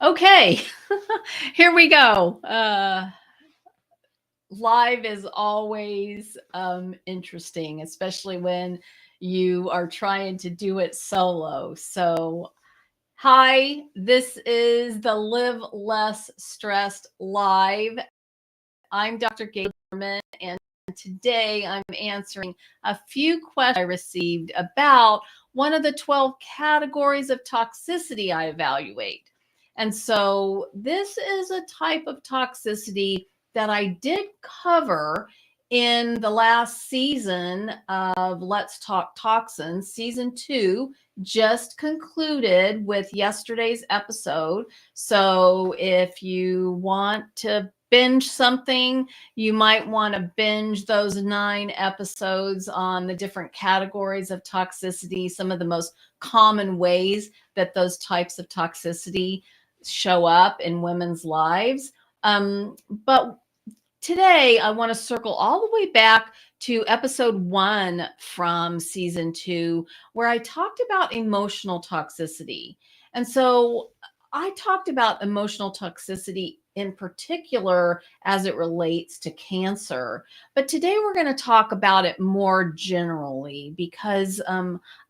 Okay, here we go. Live is always interesting, especially when you are trying to do it solo. So, hi, this is the Live Less Stressed Live. I'm Dr. Gaberman, and today I'm answering a few questions I received about one of the 12 categories of toxicity I evaluate. And so this is a type of toxicity that I did cover in the last season of Let's Talk Toxins. Season 2 just concluded with yesterday's episode. So if you want to binge something, you might want to binge those 9 episodes on the different categories of toxicity, some of the most common ways that those types of toxicity show up in women's lives. But today, I want to circle all the way back to episode 1 from season 2, where I talked about emotional toxicity. And so I talked about emotional toxicity in particular as it relates to cancer. But today we're going to talk about it more generally because I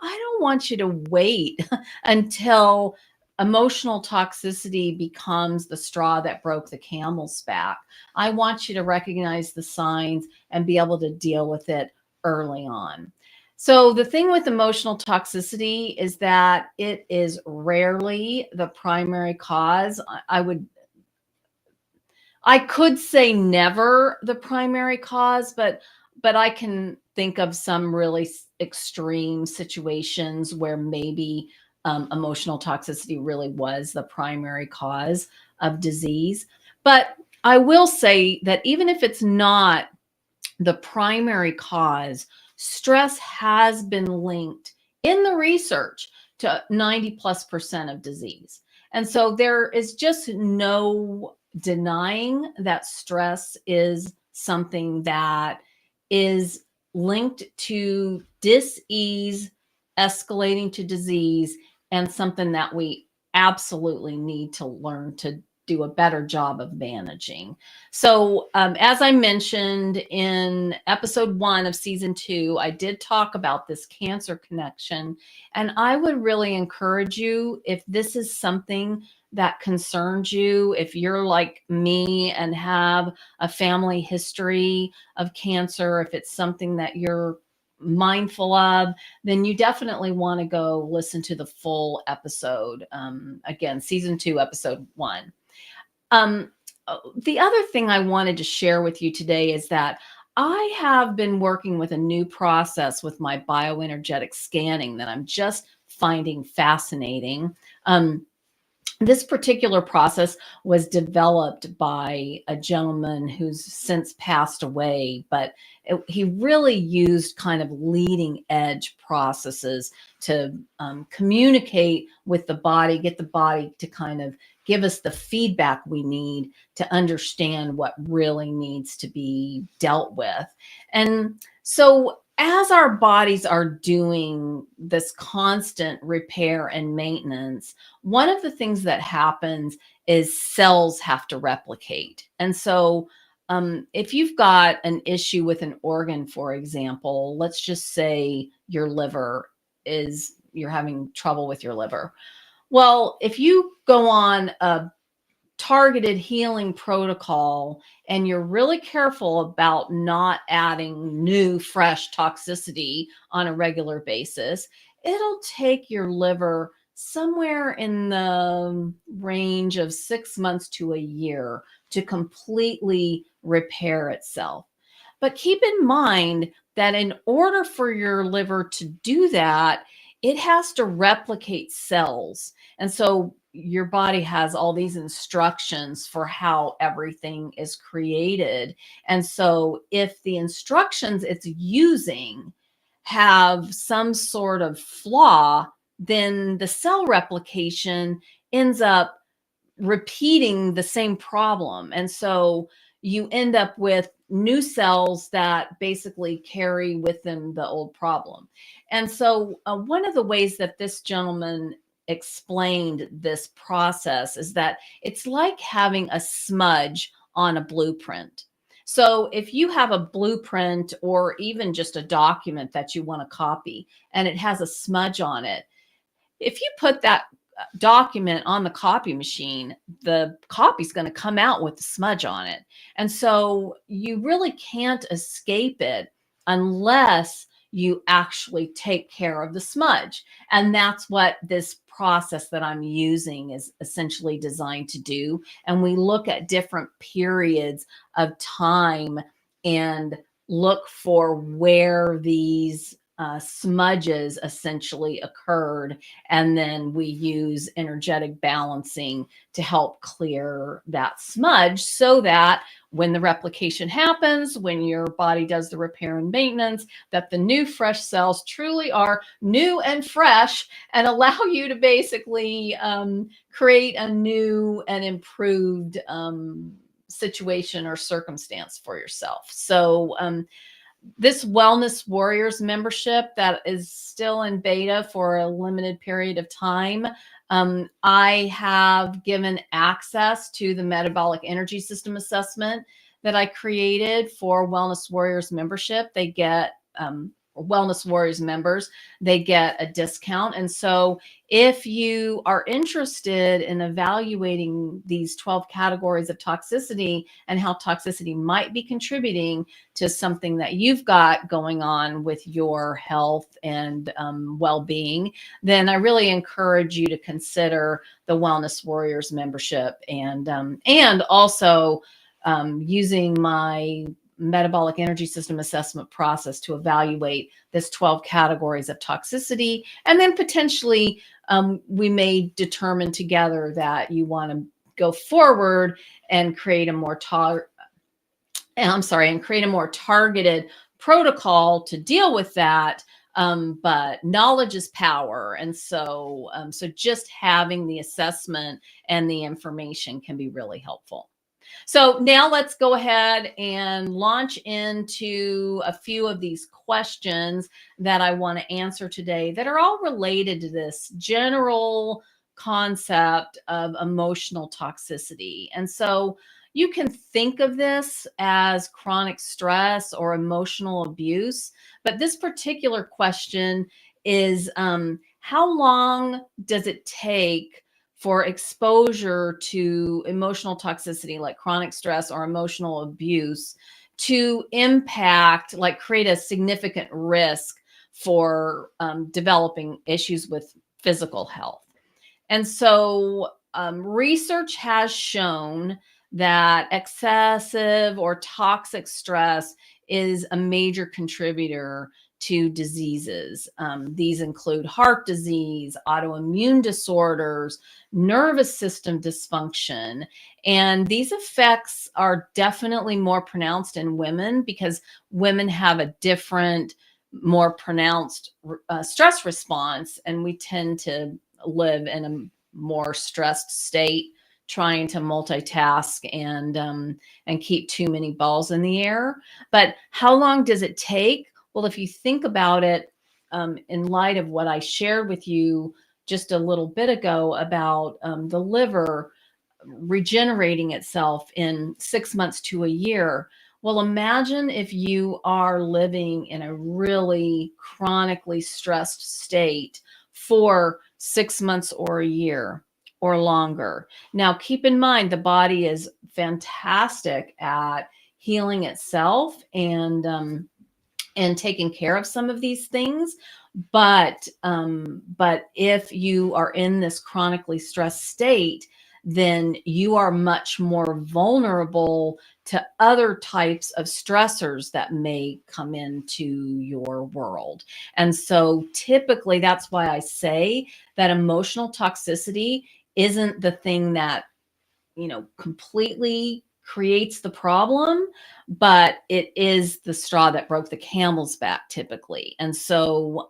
don't want you to wait until emotional toxicity becomes the straw that broke the camel's back. I want you to recognize the signs and be able to deal with it early on. So, the thing with emotional toxicity is that it is rarely the primary cause. I could say never the primary cause, but I can think of some really extreme situations where maybe emotional toxicity really was the primary cause of disease. But I will say that even if it's not the primary cause, stress has been linked in the research to 90+% of disease. And so there is just no denying that stress is something that is linked to dis-ease, escalating to disease, and something that we absolutely need to learn to do a better job of managing. So, as I mentioned in episode 1 of season 2, I did talk about this cancer connection. And I would really encourage you, if this is something that concerns you, if you're like me and have a family history of cancer, if it's something that you're mindful of, then you definitely want to go listen to the full episode. Again, season 2, episode 1. Um, the other thing I wanted to share with you today is that I have been working with a new process with my bioenergetic scanning that I'm just finding fascinating. This particular process was developed by a gentleman who's since passed away, but he really used kind of leading edge processes to communicate with the body, get the body to kind of give us the feedback we need to understand what really needs to be dealt with. And so as our bodies are doing this constant repair and maintenance, one of the things that happens is cells have to replicate. And so, if you've got an issue with an organ, for example, let's just say your liver you're having trouble with your liver. Well, if you go on a targeted healing protocol and you're really careful about not adding new, fresh toxicity on a regular basis, it'll take your liver somewhere in the range of 6 months to a year to completely repair itself. But keep in mind that in order for your liver to do that, it has to replicate cells. And so your body has all these instructions for how everything is created. And so if the instructions it's using have some sort of flaw, then the cell replication ends up repeating the same problem. And so you end up with new cells that basically carry with them the old problem. And so one of the ways that this gentleman explained this process is that it's like having a smudge on a blueprint. So if you have a blueprint or even just a document that you want to copy and it has a smudge on it, if you put that document on the copy machine, the copy is going to come out with the smudge on it. And so you really can't escape it unless you actually take care of the smudge. And that's what this process that I'm using is essentially designed to do. And we look at different periods of time and look for where these smudges essentially occurred. And then we use energetic balancing to help clear that smudge so that when the replication happens, when your body does the repair and maintenance, that the new fresh cells truly are new and fresh and allow you to basically create a new and improved situation or circumstance for yourself. So this Wellness Warriors membership that is still in beta for a limited period of time, I have given access to the metabolic energy system assessment that I created for Wellness Warriors membership. They get Wellness Warriors members, they get a discount. And so if you are interested in evaluating these 12 categories of toxicity and how toxicity might be contributing to something that you've got going on with your health and well-being, then I really encourage you to consider the Wellness Warriors membership and also using my metabolic energy system assessment process to evaluate this 12 categories of toxicity. And then potentially we may determine together that you want to go forward and create a more targeted protocol to deal with that. But knowledge is power. And so just having the assessment and the information can be really helpful. So now let's go ahead and launch into a few of these questions that I want to answer today that are all related to this general concept of emotional toxicity. And so you can think of this as chronic stress or emotional abuse, but this particular question is how long does it take for exposure to emotional toxicity like chronic stress or emotional abuse to impact, like create a significant risk for developing issues with physical health? And so research has shown that excessive or toxic stress is a major contributor to diseases. These include heart disease, autoimmune disorders, nervous system dysfunction. And these effects are definitely more pronounced in women because women have a different, more pronounced stress response, and we tend to live in a more stressed state, trying to multitask and keep too many balls in the air. But how long does it take? Well, if you think about it, in light of what I shared with you just a little bit ago about the liver regenerating itself in 6 months to a year. Well, imagine if you are living in a really chronically stressed state for 6 months or a year or longer. Now, keep in mind, the body is fantastic at healing itself and taking care of some of these things. But if you are in this chronically stressed state, then you are much more vulnerable to other types of stressors that may come into your world. And so typically that's why I say that emotional toxicity isn't the thing that, completely creates the problem, but it is the straw that broke the camel's back typically. And so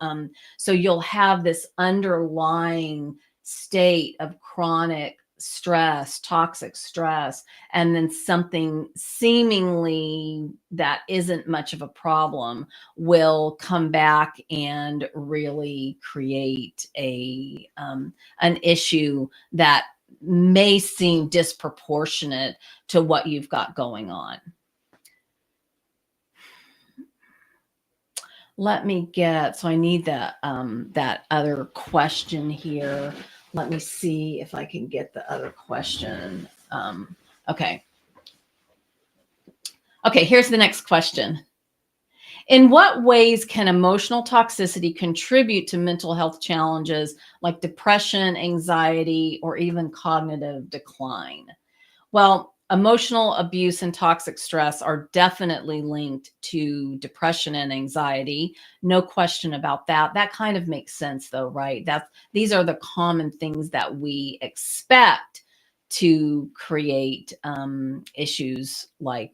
you'll have this underlying state of chronic stress, toxic stress, and then something seemingly that isn't much of a problem will come back and really create an issue that may seem disproportionate to what you've got going on. Let me get, so I need that other question here. Let me see if I can get the other question. Okay. Okay, here's the next question. In what ways can emotional toxicity contribute to mental health challenges like depression, anxiety, or even cognitive decline? Well, emotional abuse and toxic stress are definitely linked to depression and anxiety. No question about that. That kind of makes sense though, right? These are the common things that we expect to create issues like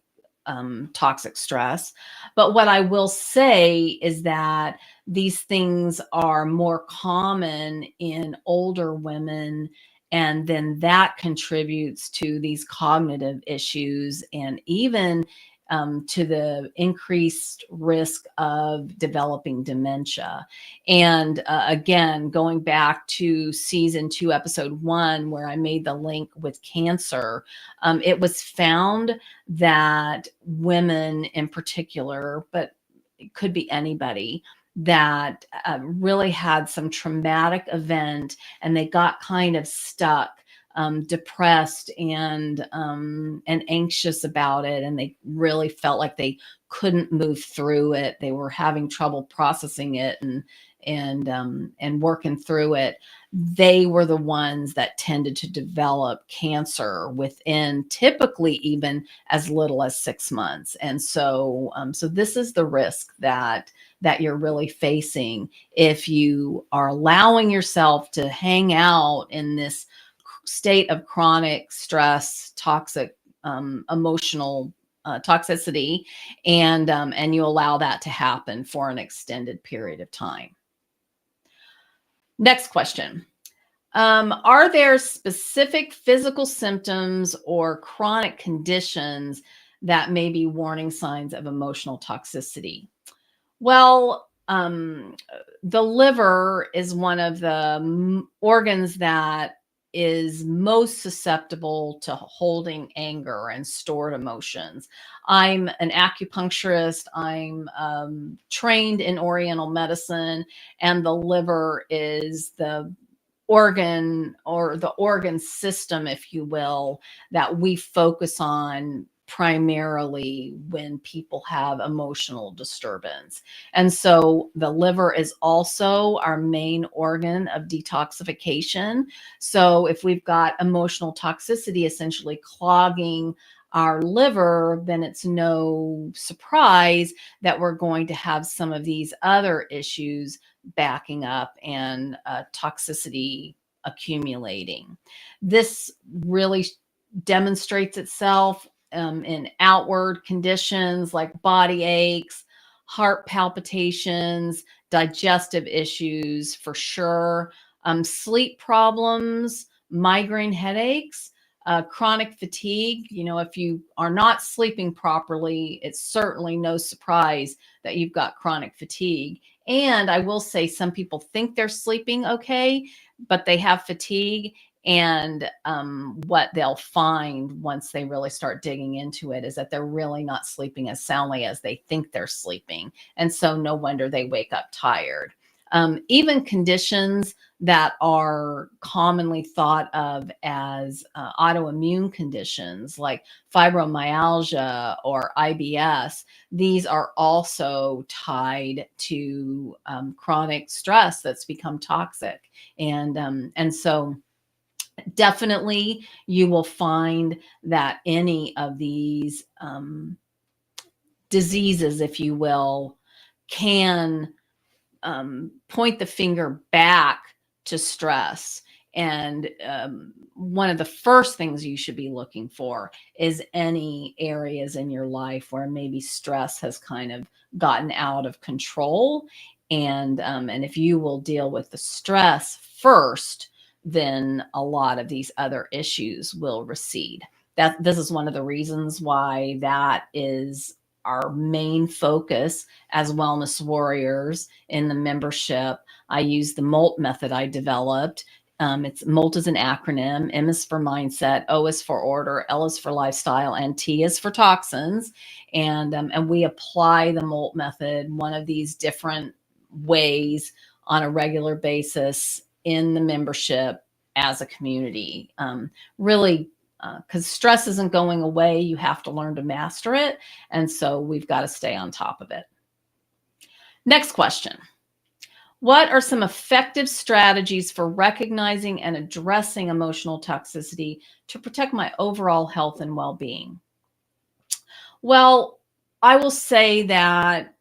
toxic stress. But what I will say is that these things are more common in older women, and then that contributes to these cognitive issues and even to the increased risk of developing dementia. And again, going back to season 2, episode 1, where I made the link with cancer, it was found that women in particular, but it could be anybody, that really had some traumatic event and they got kind of stuck, depressed and anxious about it, and they really felt like they couldn't move through it. They were having trouble processing it and working through it. They were the ones that tended to develop cancer within typically even as little as 6 months. And so so this is the risk that you're really facing if you are allowing yourself to hang out in this state of chronic stress, toxic emotional toxicity, and you allow that to happen for an extended period of time. Next question. Are there specific physical symptoms or chronic conditions that may be warning signs of emotional toxicity? Well, the liver is one of the organs that is most susceptible to holding anger and stored emotions. I'm an acupuncturist. I'm trained in Oriental medicine, and the liver is the organ, or the organ system, if you will, that we focus on primarily when people have emotional disturbance. And so the liver is also our main organ of detoxification. So if we've got emotional toxicity essentially clogging our liver, then it's no surprise that we're going to have some of these other issues backing up and toxicity accumulating. This really demonstrates itself in outward conditions like body aches, heart palpitations, digestive issues for sure, sleep problems, migraine headaches, chronic fatigue. You know, if you are not sleeping properly, it's certainly no surprise that you've got chronic fatigue. And I will say some people think they're sleeping okay, but they have fatigue. And what they'll find once they really start digging into it is that they're really not sleeping as soundly as they think they're sleeping. And so no wonder they wake up tired. Even conditions that are commonly thought of as autoimmune conditions like fibromyalgia or IBS, these are also tied to chronic stress that's become toxic. And so definitely you will find that any of these diseases, if you will, can point the finger back to stress. And one of the first things you should be looking for is any areas in your life where maybe stress has kind of gotten out of control. And if you will deal with the stress first, then a lot of these other issues will recede. This is one of the reasons why that is our main focus as wellness warriors in the membership. I use the MOLT method I developed. It's MOLT is an acronym. M is for mindset, O is for order, L is for lifestyle, and T is for toxins. And we apply the MOLT method, one of these different ways, on a regular basis in the membership as a community. Really, because stress isn't going away, you have to learn to master it. And so we've got to stay on top of it. Next question. What are some effective strategies for recognizing and addressing emotional toxicity to protect my overall health and well-being? Well, I will say that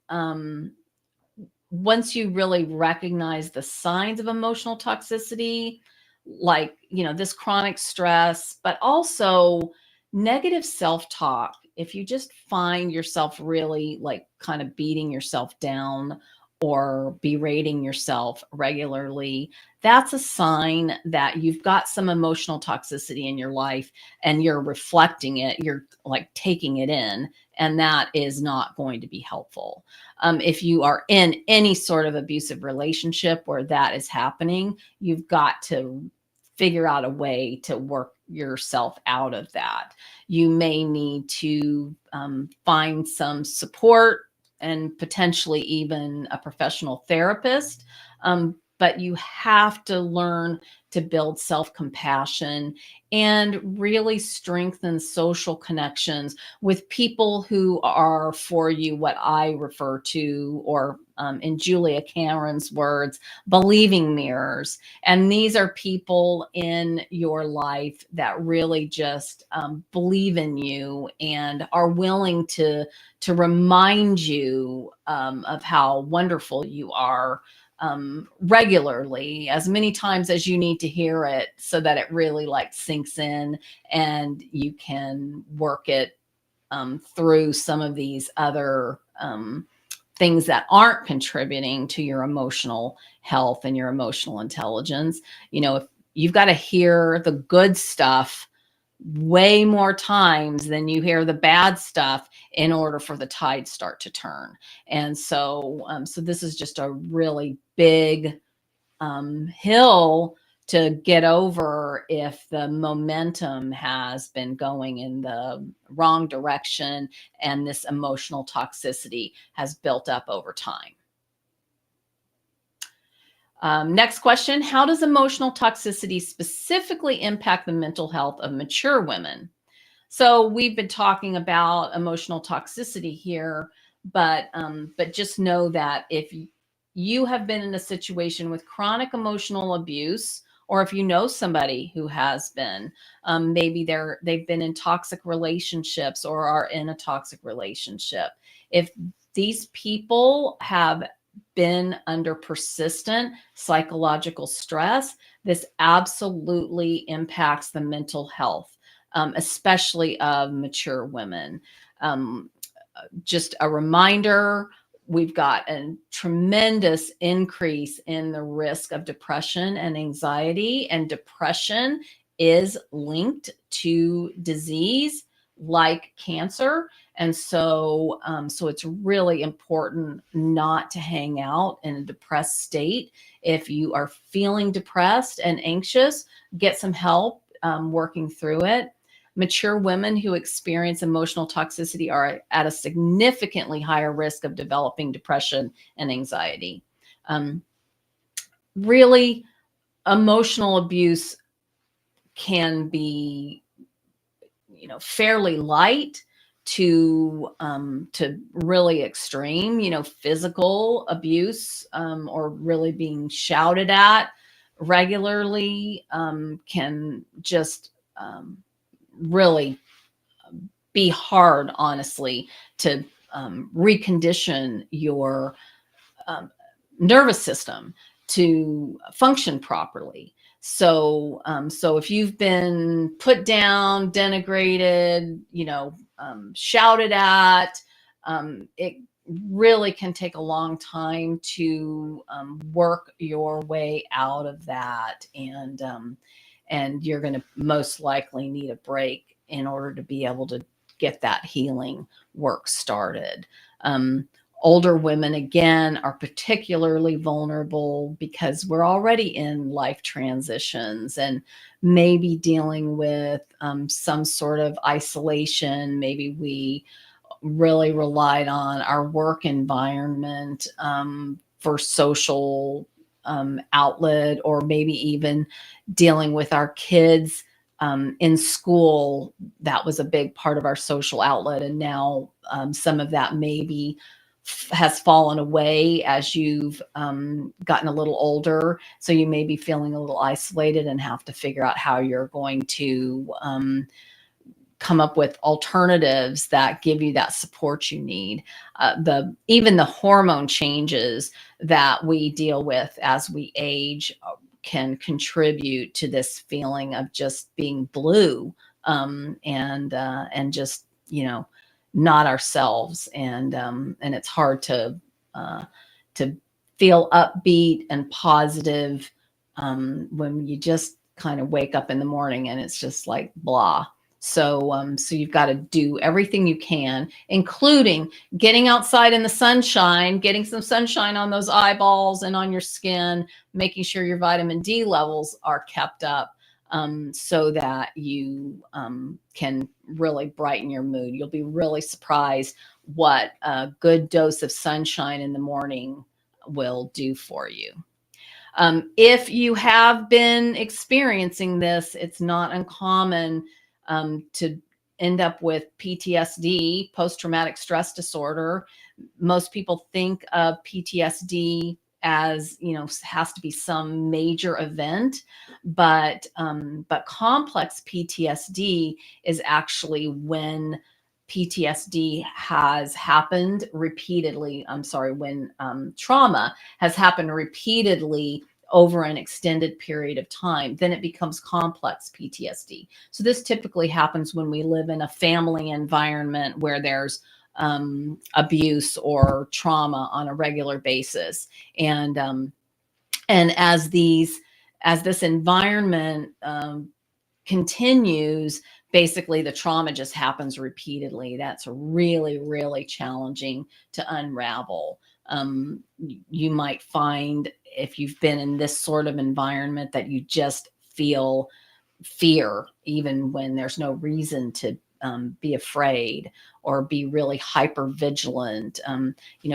once you really recognize the signs of emotional toxicity, like, this chronic stress, but also negative self-talk, if you just find yourself really like kind of beating yourself down or berating yourself regularly, that's a sign that you've got some emotional toxicity in your life and you're reflecting it, you're like taking it in, and that is not going to be helpful. If you are in any sort of abusive relationship where that is happening, you've got to figure out a way to work yourself out of that. You may need to find some support and potentially even a professional therapist. But you have to learn to build self-compassion and really strengthen social connections with people who are for you, what I refer to, or in Julia Cameron's words, believing mirrors. And these are people in your life that really just believe in you and are willing to remind you of how wonderful you are regularly, as many times as you need to hear it, so that it really like sinks in and you can work it through some of these other things that aren't contributing to your emotional health and your emotional intelligence. If you've got to hear the good stuff way more times than you hear the bad stuff in order for the tide start to turn. And so this is just a really big hill to get over if the momentum has been going in the wrong direction and this emotional toxicity has built up over time. Next question. How does emotional toxicity specifically impact the mental health of mature women? So we've been talking about emotional toxicity here, but just know that if you have been in a situation with chronic emotional abuse, or if you know somebody who has been, maybe they've been in toxic relationships or are in a toxic relationship. If these people have been under persistent psychological stress, this absolutely impacts the mental health, especially of mature women. Just a reminder, we've got a tremendous increase in the risk of depression and anxiety, and depression is linked to disease like cancer. And so, it's really important not to hang out in a depressed state. If you are feeling depressed and anxious, get some help working through it. Mature women who experience emotional toxicity are at a significantly higher risk of developing depression and anxiety. Really, emotional abuse can be, fairly light to really extreme. Physical abuse or really being shouted at regularly can just really be hard, honestly, to recondition your nervous system to function properly. So if you've been put down, denigrated, shouted at, it really can take a long time to work your way out of that. And you're going to most likely need a break in order to be able to get that healing work started. Older women, again, are particularly vulnerable because we're already in life transitions and maybe dealing with some sort of isolation. Maybe we really relied on our work environment for social outlet, or maybe even dealing with our kids in school. That was a big part of our social outlet. And now some of that maybe has fallen away as you've gotten a little older. So you may be feeling a little isolated and have to figure out how you're going to come up with alternatives that give you that support you need. Even the hormone changes that we deal with as we age can contribute to this feeling of just being blue, and just, not ourselves. And it's hard to feel upbeat and positive when you just kind of wake up in the morning and it's just like blah. So you've got to do everything you can, including getting outside in the sunshine, getting some sunshine on those eyeballs and on your skin, making sure your vitamin D levels are kept up, so that you can really brighten your mood. You'll be really surprised what a good dose of sunshine in the morning will do for you. If you have been experiencing this, it's not uncommon to end up with PTSD, post-traumatic stress disorder. Most people think of PTSD as, has to be some major event, but complex PTSD is actually when PTSD has happened repeatedly. I'm sorry, when trauma has happened repeatedly over an extended period of time, then it becomes complex PTSD. So this typically happens when we live in a family environment where there's abuse or trauma on a regular basis. And as this environment continues, basically the trauma just happens repeatedly. That's really, really challenging to unravel. You might find, if you've been in this sort of environment, that you just feel fear even when there's no reason to be afraid, or be really hyper vigilant.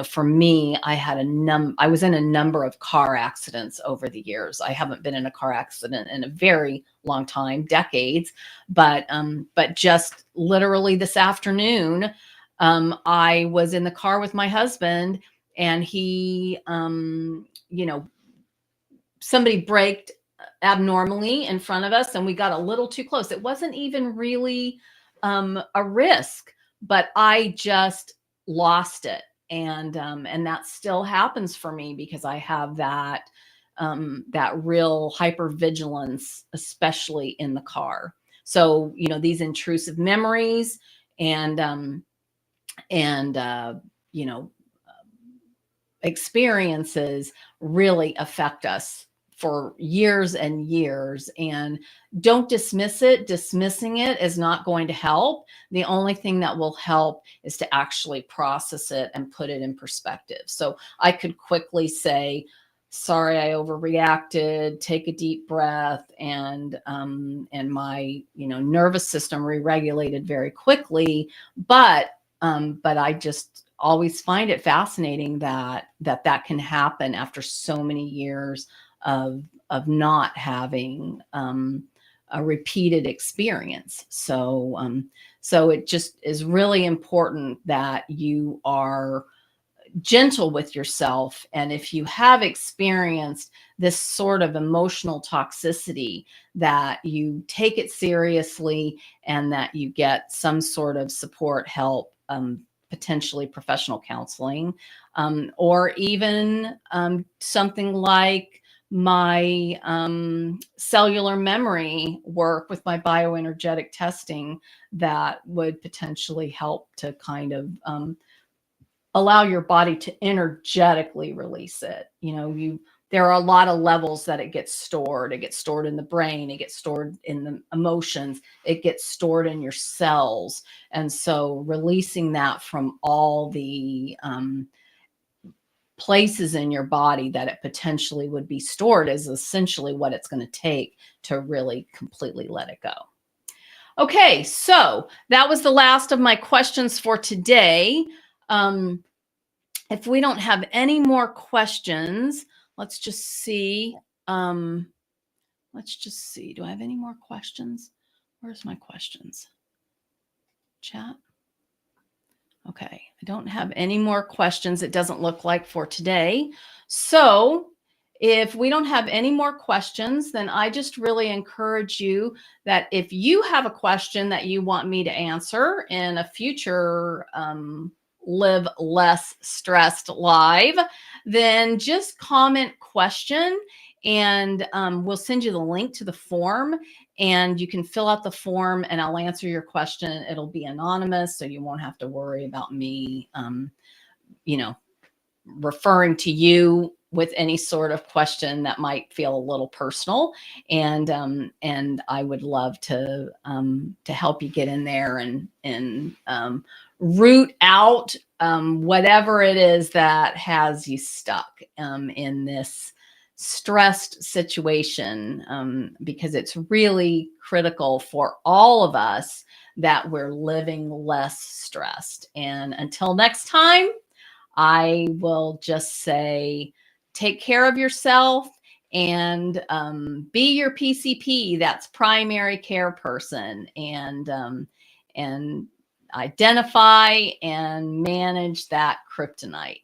For me, I was in a number of car accidents over the years. I haven't been in a car accident in a very long time, decades, but just literally this afternoon, I was in the car with my husband, and he, somebody braked abnormally in front of us and we got a little too close. It wasn't even really a risk, but I just lost it. And that still happens for me because I have that real hypervigilance, especially in the car. So, these intrusive memories and you know, experiences really affect us for years and years. And don't dismiss it. Dismissing it is not going to help. The only thing that will help is to actually process it and put it in perspective. So I could quickly say, sorry, I overreacted, take a deep breath, and my nervous system re-regulated very quickly. But I just always find it fascinating that can happen after so many years of not having a repeated experience. So it just is really important that you are gentle with yourself. And if you have experienced this sort of emotional toxicity, that you take it seriously and that you get some sort of support, help, potentially professional counseling, or even something like my cellular memory work with my bioenergetic testing that would potentially help to kind of allow your body to energetically release it. There are a lot of levels that it gets stored. It gets stored in the brain, it gets stored in the emotions, it gets stored in your cells. And so releasing that from all the places in your body that it potentially would be stored is essentially what it's going to take to really completely let it go. Okay, so that was the last of my questions for today. If we don't have any more questions, let's just see. Let's just see. Do I have any more questions? Where's my questions? Chat. Okay, I don't have any more questions. It doesn't look like for today. So if we don't have any more questions, then I just really encourage you that if you have a question that you want me to answer in a future Live Less Stressed live, then just comment question and we'll send you the link to the form, and you can fill out the form and I'll answer your question. It'll be anonymous, so you won't have to worry about me, referring to you with any sort of question that might feel a little personal. And I would love to help you get in there and root out whatever it is that has you stuck in this stressed situation, because it's really critical for all of us that we're living less stressed. And until next time, I will just say, take care of yourself and be your PCP, that's primary care person, and identify and manage that kryptonite.